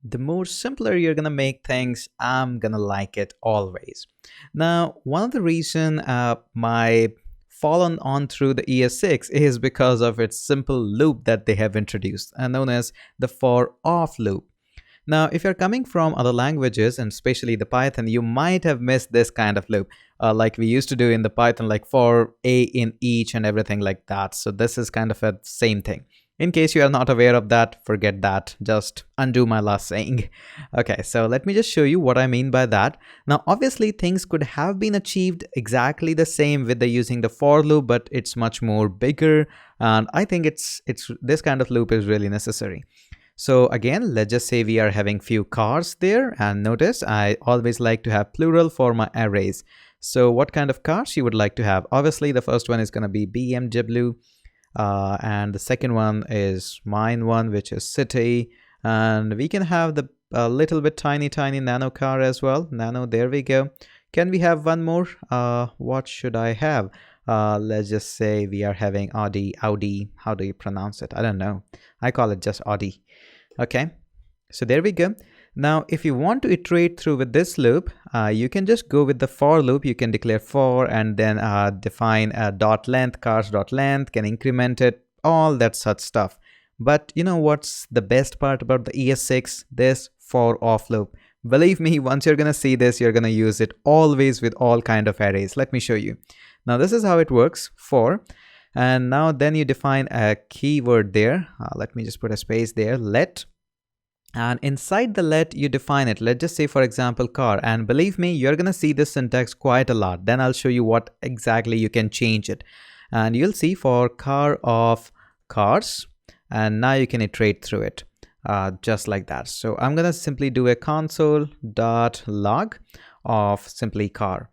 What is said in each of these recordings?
the more simpler you're gonna make things, I'm gonna like it always. Now, one of the reason my fallen on through the ES6 is because of its simple loop that they have introduced, known as the for off loop. Now, if you're coming from other languages, and especially the Python, you might have missed this kind of loop, like we used to do in the Python, like for a in each and everything like that. So this is kind of a same thing. In case you are not aware of that, forget that. Just undo my last saying. Okay, so let me just show you what I mean by that. Now, obviously, things could have been achieved exactly the same with the using the for loop, but it's much more bigger, and I think it's this kind of loop is really necessary. So again, let's just say we are having few cars there, and notice I always like to have plural for my arrays. So what kind of cars you would like to have? Obviously, the first one is going to be BMW, and the second one is mine one, which is city, and we can have the little bit tiny nano car as well. Nano, there we go. Can we have one more? What should I have? Let's just say we are having Audi. How do you pronounce it? I don't know. I call it just Audi. Okay, so there we go. Now, if you want to iterate through with this loop, you can just go with the for loop. You can declare for and then define a dot length, cars dot length, can increment it, all that such stuff. But you know what's the best part about the ES6? This for off loop. Believe me, once you're gonna see this, you're gonna use it always with all kind of arrays. Let me show you. Now, this is how it works for. And now then you define a keyword there. Let me just put a space there, let. And inside the let, you define it. Let's just say, for example, car. And believe me, you're going to see this syntax quite a lot. Then I'll show you what exactly you can change it. And you'll see for car of cars. And now you can iterate through it just like that. So I'm going to simply do a console.log of simply car.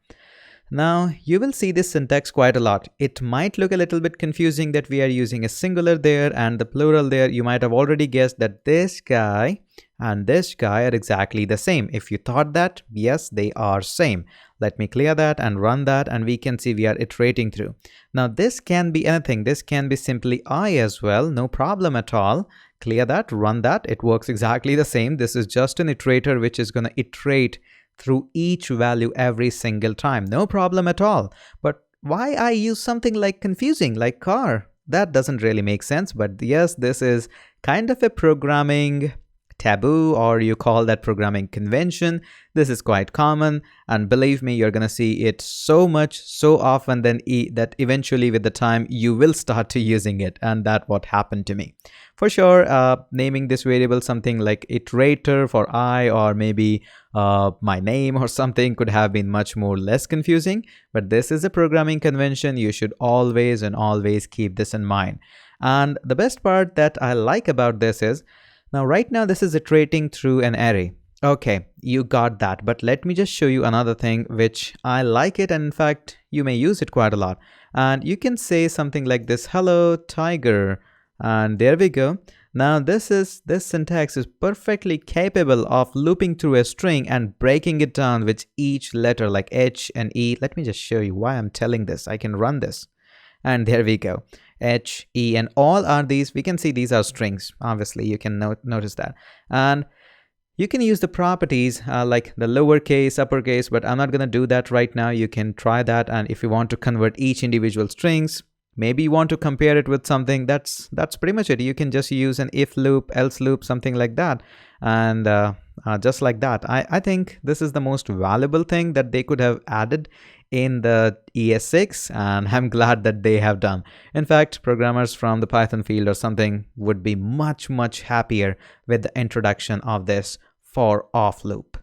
Now, you will see this syntax quite a lot. It might look a little bit confusing that we are using a singular there and the plural there. You might have already guessed that this guy and this guy are exactly the same. If you thought that, yes, they are same. Let me clear that and run that, and we can see we are iterating through. Now, this can be anything. This can be simply I as well. No problem at all. Clear that, run that. It works exactly the same. This is just an iterator which is going to iterate through each value every single time. No problem at all. But why I use something like confusing, like car? That doesn't really make sense. But yes, this is kind of a programming taboo, or you call that programming convention. This is quite common, and believe me, you're gonna see it so much, so often that eventually with the time you will start to using it, and that's what happened to me. For sure, naming this variable something like iterator for I, or maybe my name or something could have been much more less confusing, but this is a programming convention. You should always keep this in mind. And the best part that I like about this is, now right now this is iterating through an array. Okay, you got that, but let me just show you another thing which I like it, and in fact you may use it quite a lot. And you can say something like this, hello tiger, and there we go. Now this syntax is perfectly capable of looping through a string and breaking it down with each letter like H and E. Let me just show you why I'm telling this. I can run this, and there we go. H, E, and all are these. We can see these are strings. Obviously, you can notice that. And you can use the properties like the lowercase, uppercase, but I'm not going to do that right now. You can try that. And if you want to convert each individual strings, maybe you want to compare it with something, that's pretty much it. You can just use an if loop, else loop, something like that. And just like that. I think this is the most valuable thing that they could have added in the ES6, and I'm glad that they have done. In fact, programmers from the Python field or something would be much happier with the introduction of this for off loop.